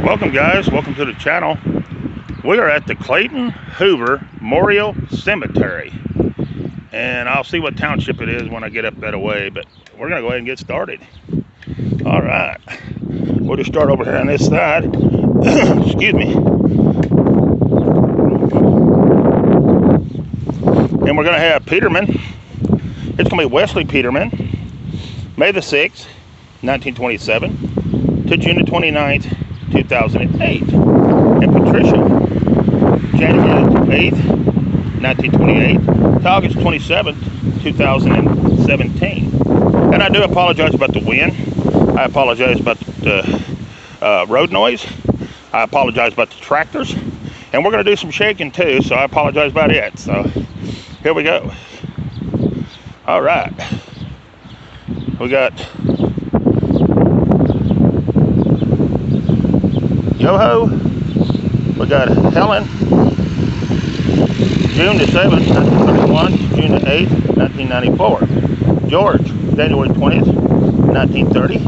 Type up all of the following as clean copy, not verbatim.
Welcome guys, welcome to the channel. We are at the Clayton Hoover Memorial Cemetery, and I'll see what township it is when I get up that way, but we're gonna go ahead and get started. All right, we'll just start over here on this side. Excuse me. And we're gonna have Peterman. It's gonna be Wesley Peterman, May the 6th, 1927 to June the 29th, 2008. And Patricia, January 8th, 1928 to August 27th, 2017. And I do apologize about the wind. I apologize about the road noise. I apologize about the tractors. And we're going to do some shaking too, so I apologize about it. So here we go. All right. We got Yoho, we got Helen, June the 7th, 1931 to June the 8th, 1994. George, January 20th, 1930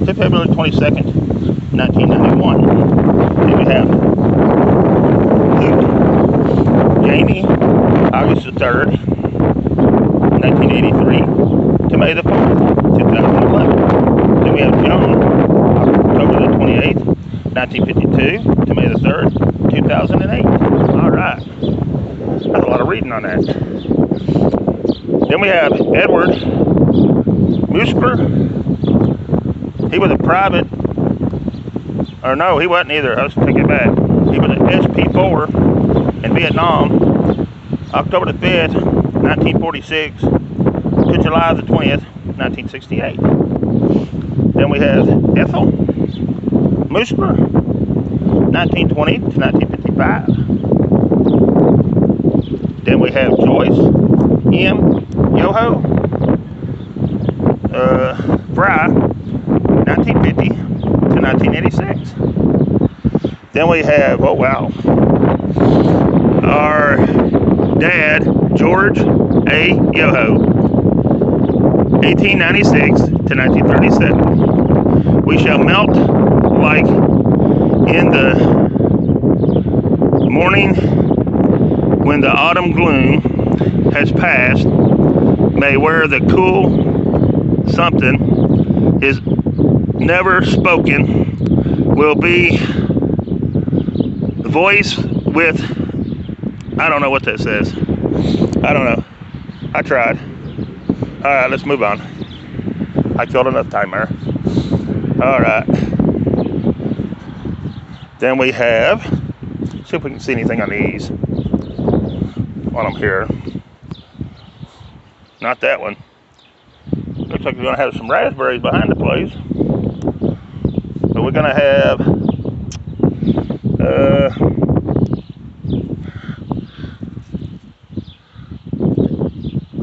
to February 22nd, 1991. Then we have Luke, Jamie, August the 3rd, 1983 to May the 4th, 2011. Then we have Joan, October the 28th, 1952 to May the 3rd, 2008. All right. That's a lot of reading on that. Then we have Edward Musker. He was a private, or no, he wasn't either. Let's take it back. He was an SP4 in Vietnam, October the 5th, 1946 to July the 20th, 1968. Then we have Ethel Musker, 1920 to 1955. Then we have Joyce M. Yoho Fry, 1950 to 1986. Then we have, oh wow, our dad, George A. Yoho, 1896 to 1937. We shall melt like in the morning when the autumn gloom has passed, may where the cool something is never spoken will be voice with, I don't know what that says. I don't know. I tried. All right, let's move on. I killed enough time there. All right. Then we have, see if we can see anything on these while I'm here. Not that one. Looks like we're going to have some raspberries behind the place. So we're going to have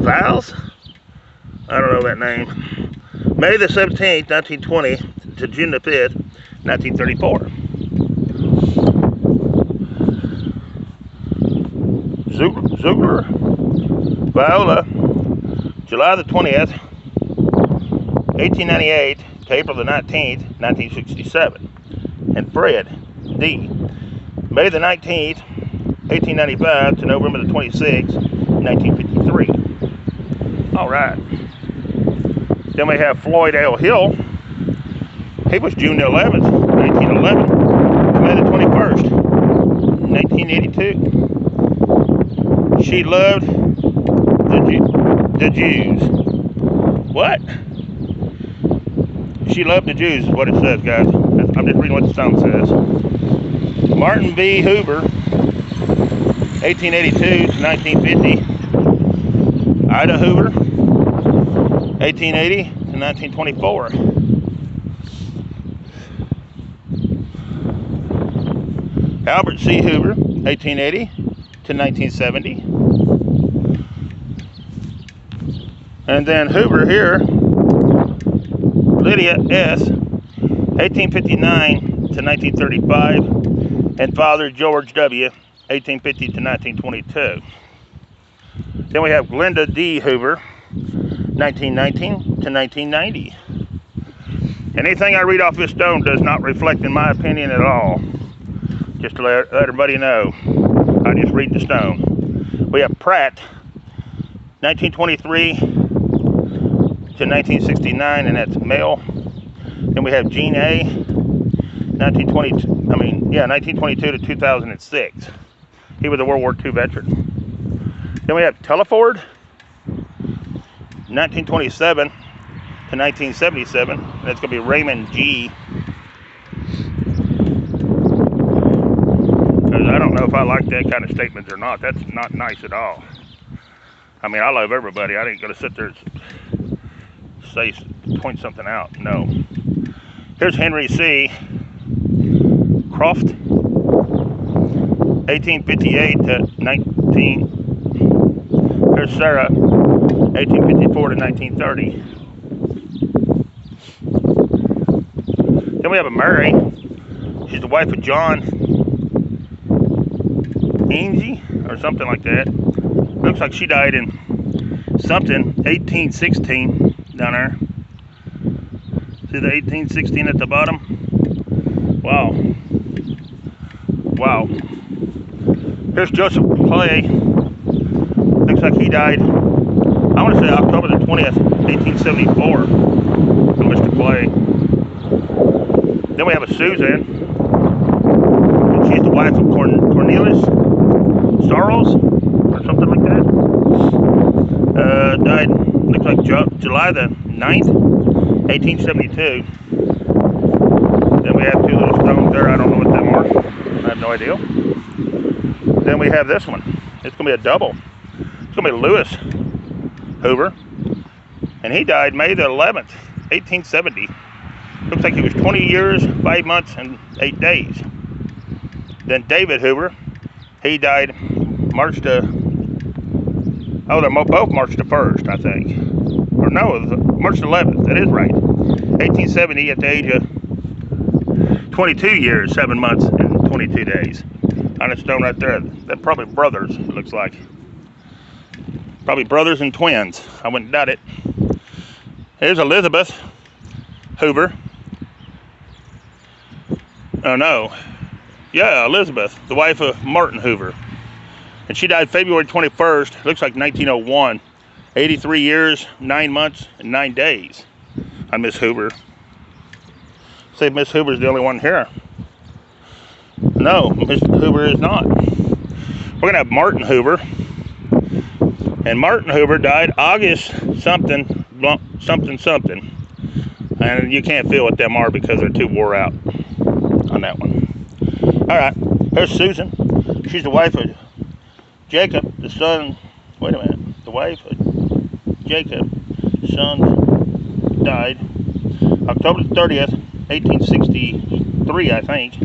Vals? I don't know that name. May the 17th, 1920 to June the 5th, 1934. Zugler, Viola, July the 20th, 1898 to April the 19th, 1967. And Fred D, May the 19th, 1895 to November the 26th, 1953. All right. Then we have Floyd L. Hill. He was June the 11th, 1911 to May the 21st, 1982. She loved the Jews. What? She loved the Jews is what it says, guys. I'm just reading what the song says. Martin B. Hoover, 1882 to 1950. Ida Hoover, 1880 to 1924. Albert C. Hoover, 1880 to 1970. And then Hoover here, Lydia S., 1859 to 1935, and Father George W., 1850 to 1922. Then we have Glenda D. Hoover, 1919 to 1990. Anything I read off this stone does not reflect in my opinion at all. Just to let everybody know, I just read the stone. We have Pratt, 1923 to 1969, and that's male. Then we have Gene A, 1922 to 2006. He was a World War II veteran. Then we have Teleford, 1927 to 1977. That's going to be Raymond G. Because I don't know if I like that kind of statements or not. That's not nice at all. I mean, I love everybody. I ain't going to sit there and point something out. No. Here's Henry C. Croft, 1858 to 19. Here's Sarah, 1854 to 1930. Then we have a Mary. She's the wife of John Ainsley or something like that. Looks like she died in something 1816 down there. See the 1816 at the bottom? Wow. Wow. Here's Joseph Clay. Looks like he died, I want to say October the 20th, 1874. Mr. Clay. Then we have a Susan. And she's the wife of Cornelius Sorrows, or something like that. Died, looks like July the 9th, 1872. Then we have two little stones there. I don't know what them are. I have no idea. Then we have this one. It's going to be a double. It's going to be Lewis Hoover. And he died May the 11th, 1870. Looks like he was 20 years, 5 months, and 8 days. Then David Hoover. He died March the... Oh, they're both March the 1st, I think. Or no, it was March the 11th. That is right. 1870 at the age of 22 years, 7 months, and 22 days. On a stone right there. They're probably brothers, it looks like. Probably brothers and twins. I wouldn't doubt it. Here's Elizabeth Hoover. Oh no. Yeah, Elizabeth, the wife of Martin Hoover. And she died February 21st, looks like 1901. 83 years, 9 months, and 9 days on Miss Hoover. Say Miss Hoover's the only one here. No, Miss Hoover is not. We're going to have Martin Hoover. And Martin Hoover died August something. And you can't feel what them are because they're too wore out on that one. Alright, here's Susan. She's the wife of Jacob, the son. Wait a minute. The wife of Jacob, the son, died October 30th, 1863, I think.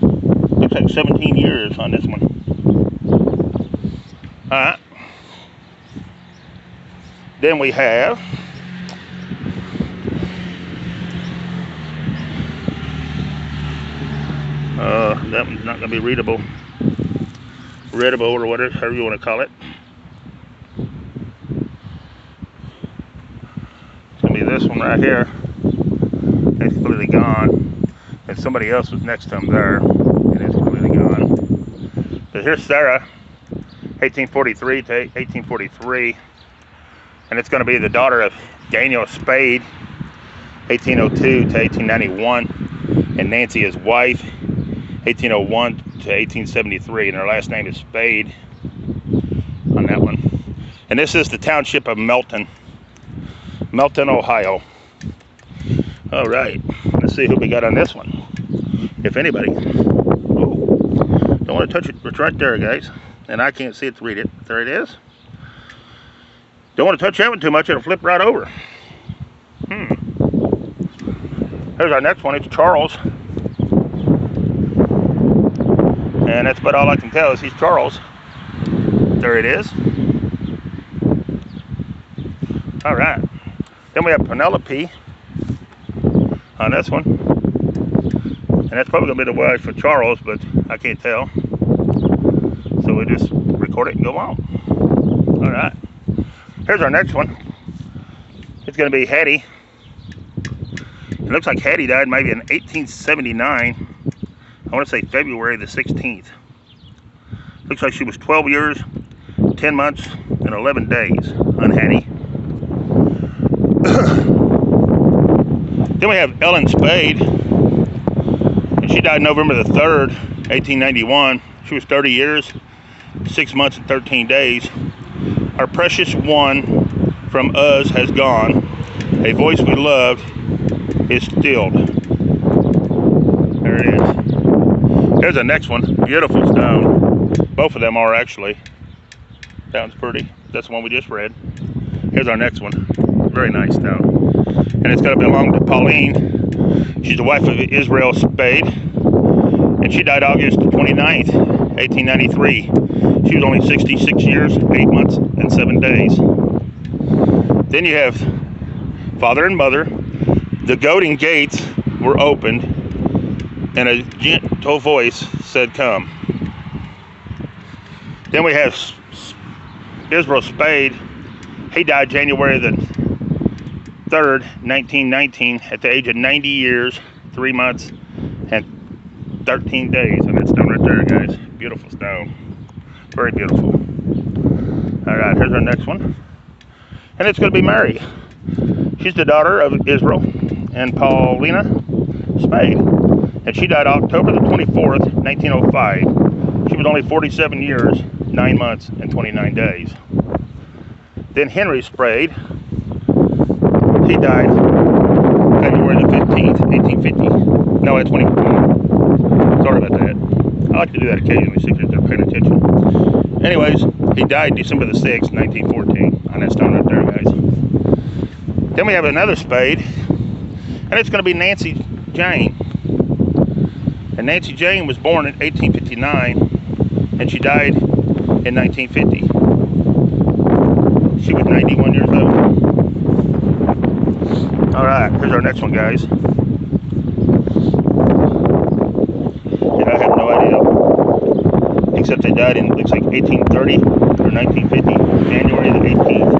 Looks like 17 years on this one. Alright. Then we have that one's not going to be readable or whatever, however you want to call it. It's going to be this one right here. It's completely gone. And somebody else was next to him there, and it's completely gone. But here's Sarah, 1843 to 1843. And it's going to be the daughter of Daniel Spade, 1802 to 1891. And Nancy, his wife, 1801 to 1873. And her last name is Spade on that one. And this is the township of Melton, Ohio. All right, let's see who we got on this one, if anybody. Oh, don't want to touch it. It's right there, guys. And I can't see it to read it. There it is. Don't want to touch that one too much. It'll flip right over. Here's our next one. It's Charles. And that's about all I can tell is he's Charles. There it is. All right. Then we have Penelope on this one. And that's probably going to be the wife for Charles, but I can't tell. So we just record it and go on. All right. Here's our next one. It's going to be Hattie. It looks like Hattie died maybe in 1879. I want to say February the 16th. Looks like she was 12 years, 10 months, and 11 days on Hattie. Then we have Ellen Spade, and she died November the 3rd, 1891. She was 30 years, 6 months, and 13 days. Our precious one from us has gone. A voice we loved is stilled. There it is. Here's the next one. Beautiful stone. Both of them are actually. That one's pretty. That's the one we just read. Here's our next one. Very nice stone. And it's going to belong to Pauline. She's the wife of Israel Spade. And she died August 29th, 1893. She was only 66 years, 8 months, and 7 days. Then you have father and mother. The golden gates were opened, and a gentle voice said, "Come." Then we have Israel Spade. He died January the 3rd, 1919, at the age of 90 years, 3 months, and 13 days. And that stone right there, guys. Beautiful stone. Very beautiful. All right, here's our next one. And it's going to be Mary. She's the daughter of Israel and Paulina Spade. And she died October the 24th, 1905. She was only 47 years, 9 months, and 29 days. Then Henry Spade. He died February the 15th, 1850. No, that's 20. Sorry about that. I like to do that occasionally, see if they're paying attention. Anyways, he died December the 6th, 1914. On that stone right there, guys. Then we have another Spade, and it's going to be Nancy Jane. And Nancy Jane was born in 1859, and she died in 1950. She was 91 years old. All right, here's our next one, guys. And I have no idea, except they died in, looks like 1830 or 1950, January the 18th.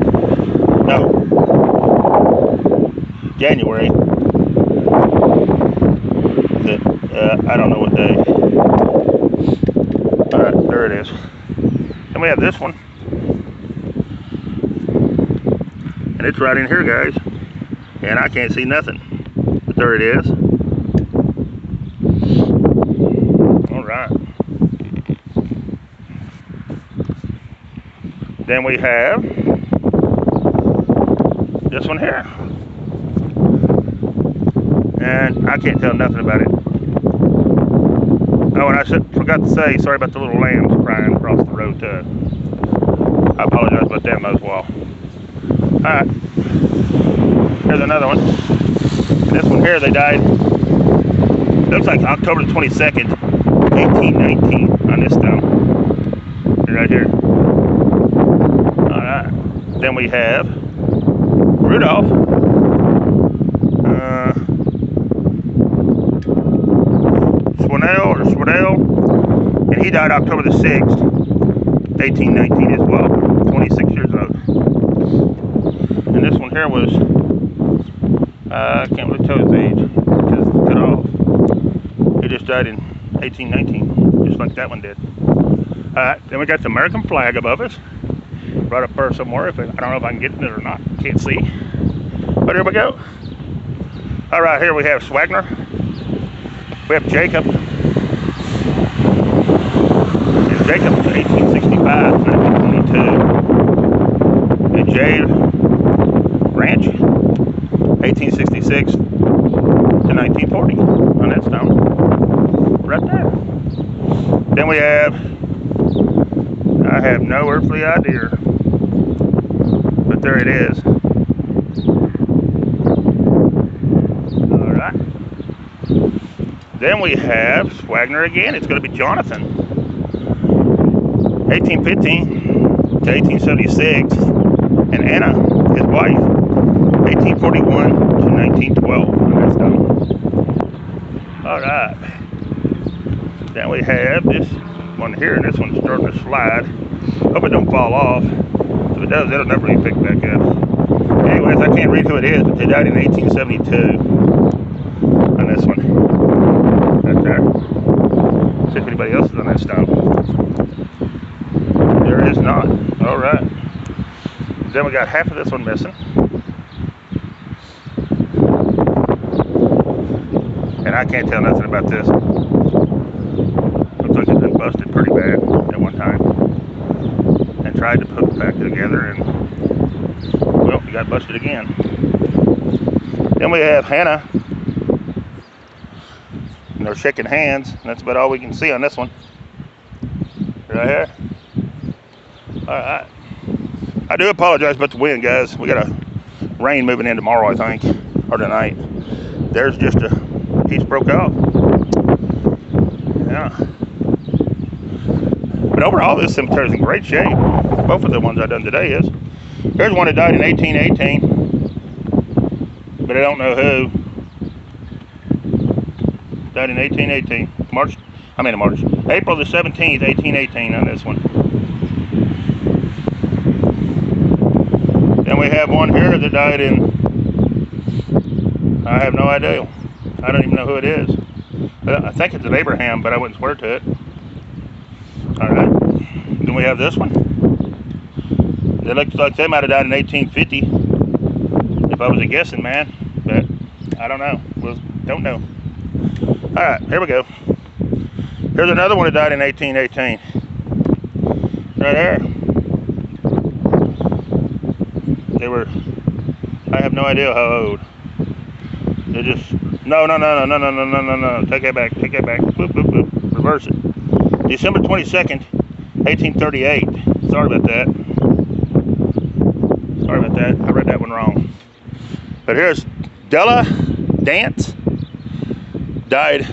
No, January. I don't know what day. All right, there it is. Then we have this one. And it's right in here, guys. And I can't see nothing. But there it is. All right. Then we have this one here. And I can't tell nothing about it. Oh, and I forgot to say, sorry about the little lambs crying across the road too. I apologize about that as well. Alright. Here's another one. This one here, they died, looks like October 22nd, 1819 on this stone. Right here. Alright. Then we have Rudolph. Swedell, and he died October the 6th, 1819 as well, 26 years old. And this one here was, I can't really tell his age because it's cut off. He just died in 1819, just like that one did. Alright, then we got the American flag above us, right up there somewhere. I don't know if I can get it or not, can't see. But here we go. Alright, here we have Swagner. We have Jacob. And Jacob was 1865 to 1922. And Jay Ranch, 1866 to 1940 on that stone. Right there. Then we have, I have no earthly idea, but there it is. Alright. Then we have Swagner again. It's going to be Jonathan. 1815 to 1876. And Anna, his wife, 1841 to 1912. And that's done. Alright. Then we have this one here, and this one's starting to slide. Hope it don't fall off. If it does, it'll never be picked back up. Anyways, I can't read who it is, but they died in 1872. if anybody else is on that stone. There is not. All right. Then we got half of this one missing. And I can't tell nothing about this. Looks like it's been busted pretty bad at one time. And tried to put it back together, and well, it got busted again. Then we have Hannah. And they're shaking hands, and that's about all we can see on this one. Right here. Alright. I do apologize about the wind, guys. We got a rain moving in tomorrow, I think, or tonight. There's just a piece broke off. Yeah. But overall, this cemetery is in great shape. Both of the ones I've done today is. There's one that died in 1818, but I don't know who. Died in 1818. April the 17th, 1818 on this one. Then we have one here that died in, I have no idea. I don't even know who it is. I think it's an Abraham, but I wouldn't swear to it. Alright. Then we have this one. It looks like they might have died in 1850. If I was a guessing man. But I don't know. Don't know. Alright, here we go. Here's another one that died in 1818. Right there. They were, I have no idea how old. They just, no. Take that back. Boop, boop, boop. Reverse it. December 22nd, 1838. Sorry about that. I read that one wrong. But here's Della Dance. Died.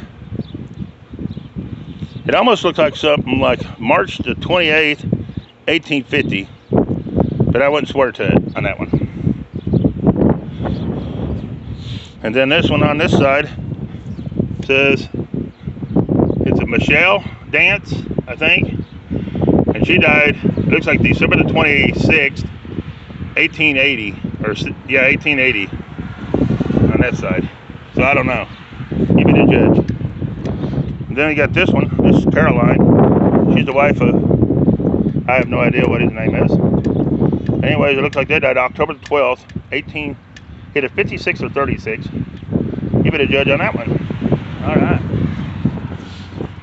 It almost looked like something like March the 28th, 1850. But I wouldn't swear to it on that one. And then this one on this side says it's a Michelle Dance, I think. And she died, it looks like December the 26th, 1880. Or, yeah, 1880 on that side. So I don't know. You be the judge. And then we got this one. This is Caroline. She's the wife of, I have no idea what his name is. Anyways, it looks like they died October the 12th, either 56 or 36. You be the judge on that one. Alright.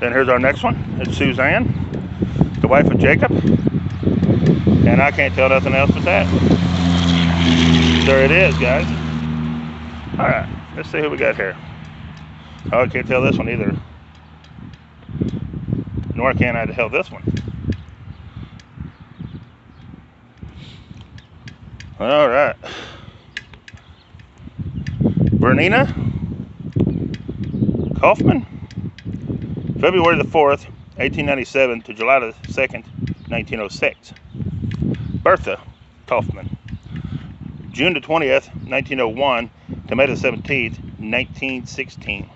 Then here's our next one. It's Suzanne, the wife of Jacob. And I can't tell nothing else but that. There it is, guys. Alright, let's see who we got here. Oh, I can't tell this one either. Nor can I tell this one. Alright. Bernina Kaufman. February the 4th, 1897 to July the 2nd, 1906. Bertha Kaufman. June the 20th, 1901 to May the 17th, 1916.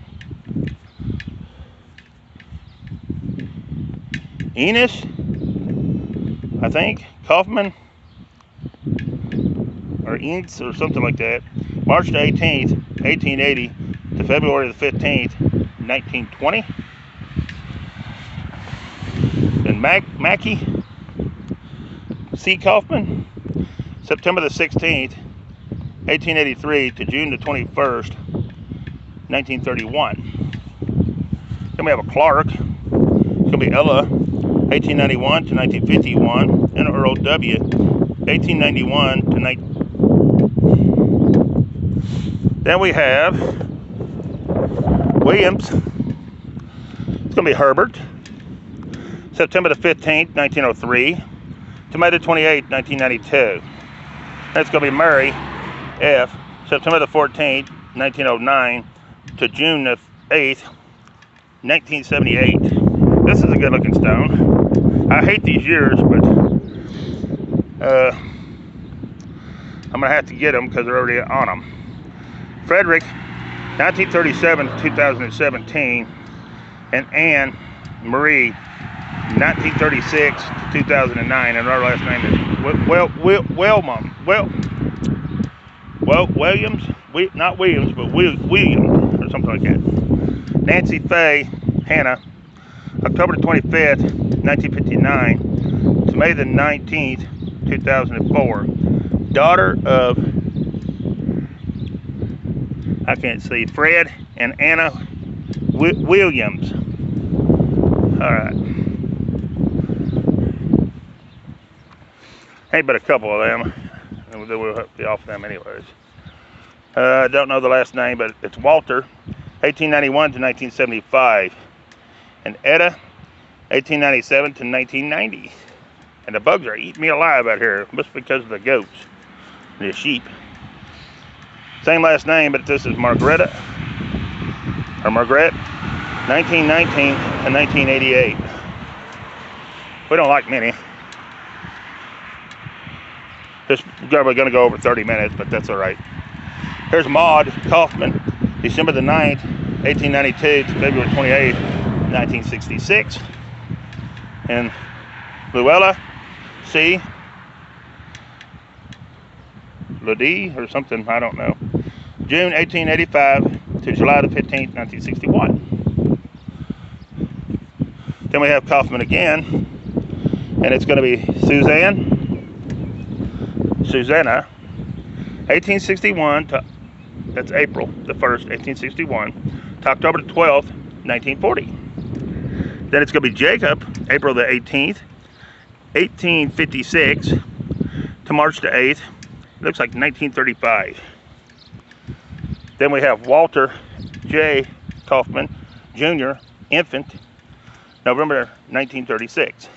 Enos, I think, Kaufman, or Eads, or something like that. March the 18th, 1880 to February the 15th, 1920. Then Mackie C. Kaufman, September the 16th, 1883 to June the 21st, 1931. Then we have a Clark. It's going to be Ella, 1891 to 1951, and Earl W., 1891 to 19... Then we have Williams. It's going to be Herbert, September the 15th, 1903 to May the 28th, 1992. That's going to be Mary F., September the 14th, 1909 to June the 8th, 1978. This is a good looking stone. I hate these years, but I'm going to have to get them because they're already on them. Frederick, 1937 to 2017, and Anne Marie, 1936 to 2009, and our last name is Williams, not Williams, but Williams, or something like that. Nancy Faye Hannah, October 25th, 1959 to May the 19th, 2004. Daughter of, I can't see, Fred and Anna Williams. All right. Ain't but a couple of them, and we'll be off them anyways. I don't know the last name, but it's Walter, 1891 to 1975, and Etta, 1897 to 1990. And the bugs are eating me alive out here, just because of the goats, the sheep. Same last name, but this is Margarette, 1919 to 1988. We don't like many. This is probably going to go over 30 minutes, but that's all right. Here's Maud Kaufman, December the 9th, 1892 to February 28th, 1966. And Luella C. Ludi or something, I don't know. June 1885 to July the 15th, 1961. Then we have Kaufman again, and it's going to be Susanna, 1861 to, that's April the 1st, 1861 to October the 12th, 1940. Then it's going to be Jacob, April the 18th, 1856 to March the 8th. It looks like 1935. Then we have Walter J. Kaufman, Jr., infant, November 1936.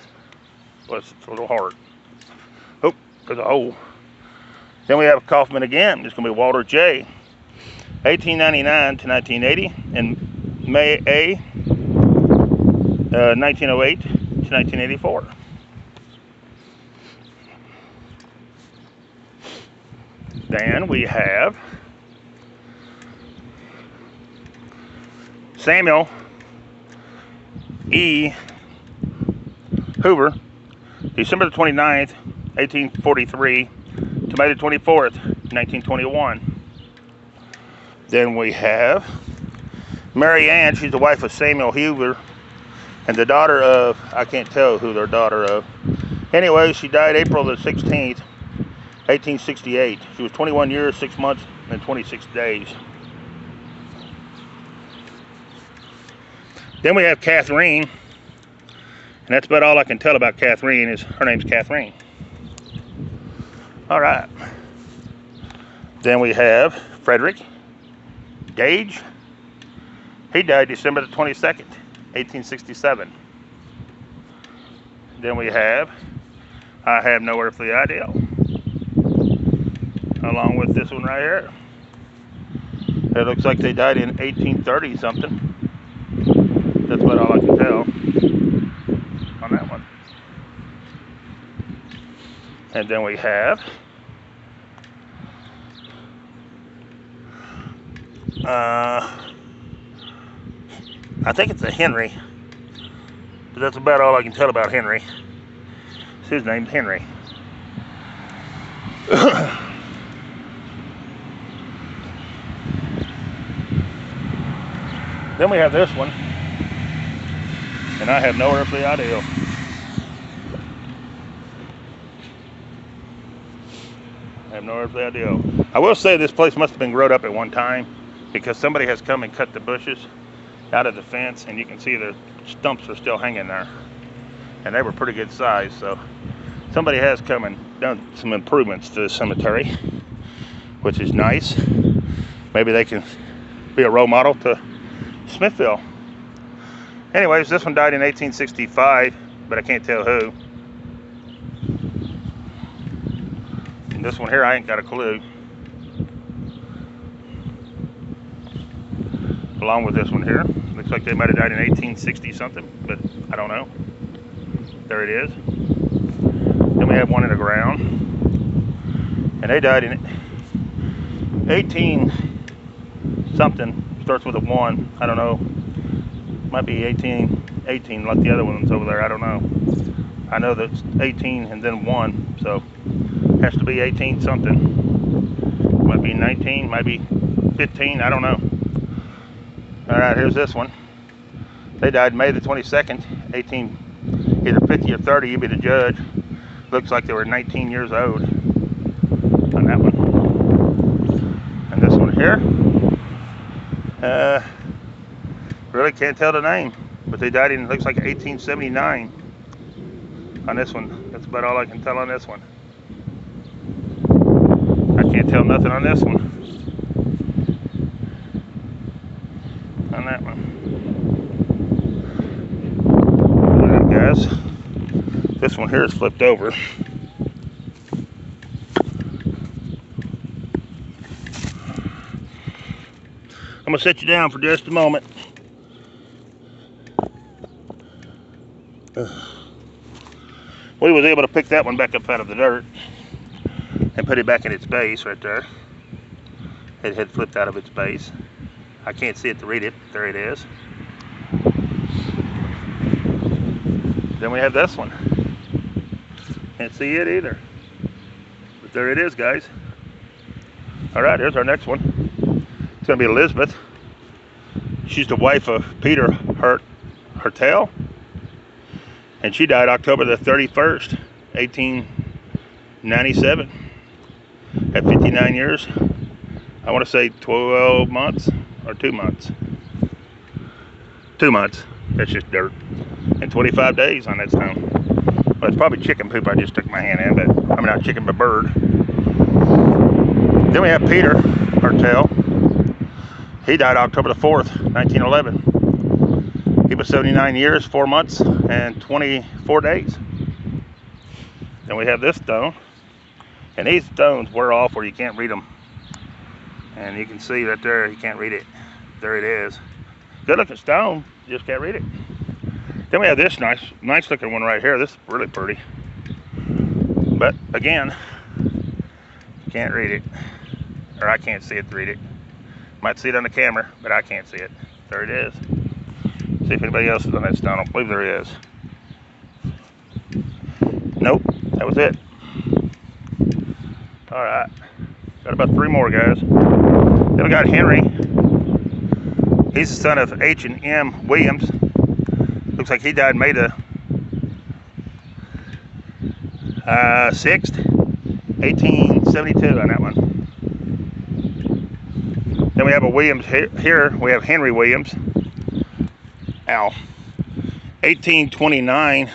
Well, it's a little hard. Oh, there's a hole. Then we have Kaufman again. It's going to be Walter J. 1899 to 1980, and May A. 1908 to 1984. Then we have Samuel E. Hoover, December the 29th, 1843 to May the 24th, 1921. Then we have Mary Ann. She's the wife of Samuel Hoover and the daughter of, I can't tell who they're daughter of. Anyway, she died April the 16th, 1868. She was 21 years, 6 months, and 26 days. Then we have Catherine, and that's about all I can tell about Catherine. Is her name's Catherine. All right. Then we have Frederick Gage. He died December the 22nd, 1867. Then we have I Have No Earthly Idea, along with this one right here. It looks like they died in 1830 something. That's about all I can tell on that one. And then we have I think it's a Henry, but that's about all I can tell about Henry. His name's Henry. Then we have this one, and I have no earthly idea. I have no earthly idea. I will say this place must have been growed up at one time, because somebody has come and cut the bushes out of the fence, and you can see the stumps are still hanging there, and they were pretty good size. So somebody has come and done some improvements to the cemetery, which is nice. Maybe they can be a role model to Smithville. Anyways, this one died in 1865, but I can't tell who. And this one here, I ain't got a clue. Along with this one here. Looks like they might have died in 1860 something, but I don't know. There it is. Then we have one in the ground, and they died in 18 something. Starts with a 1. I don't know. Might be 18 like the other ones over there. I don't know. I know that's 18 and then 1, so has to be 18 something. Might be 19, might be 15. I don't know. All right, here's this one. They died May the 22nd, 18, either 50 or 30, you be the judge. Looks like they were 19 years old on that one. And this one here, really can't tell the name, but they died in, looks like 1879 on this one. That's about all I can tell on this one. I can't tell nothing on this one. On that one. Alright guys, this one here is flipped over. I'm gonna set you down for just a moment. We was able to pick that one back up out of the dirt and put it back in its base right there. It had flipped out of its base. I can't see it to read it. There it is. Then we have this one. Can't see it either. But there it is, guys. Alright, here's our next one. It's going to be Elizabeth. She's the wife of Peter Hertel. And she died October the 31st, 1897. At 59 years. I want to say 12 months or 2 months. 2 months. That's just dirt. And 25 days on that stone. Well, it's probably chicken poop I just stuck my hand in, but I mean not chicken, but bird. Then we have Peter Hertel. He died October the 4th, 1911. He was 79 years, 4 months, and 24 days. Then we have this stone. And these stones wear off where you can't read them. And you can see right there, you can't read it. There it is. Good looking stone, just can't read it. Then we have this nice looking one right here. This is really pretty. But again, can't read it. Or I can't see it to read it. Might see it on the camera, but I can't see it. There it is. See if anybody else is on that stone. I don't believe there is. Nope, that was it. Alright, got about 3 more, guys. Then we got Henry. He's the son of H and M Williams. Looks like he died May the 6th, 1872 on that one. Then we have a Williams here. We have Henry Williams. 1829 to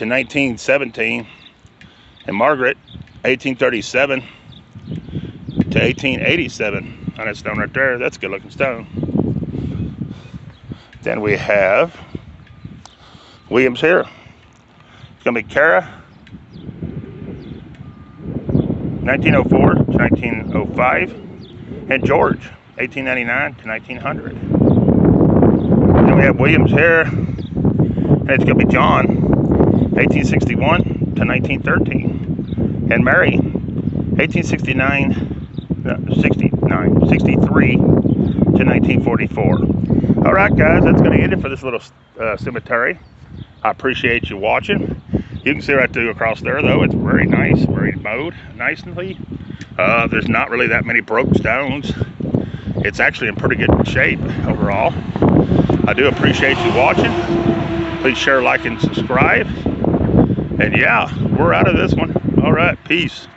1917. And Margaret, 1837 to 1887 on that stone right there. That's a good looking stone. Then we have Williams here. It's going to be Cara, 1904 to 1905. And George, 1899 to 1900. Then we have Williams here. And it's going to be John, 1861 to 1913. And Mary, 63 to 1944. All right, guys, that's going to end it for this little cemetery. I appreciate you watching. You can see right through across there, though. It's very nice, very mowed nicely. There's not really that many broke stones. It's actually in pretty good shape overall. I do appreciate you watching. Please share, like, and subscribe. And yeah, we're out of this one. All right, peace.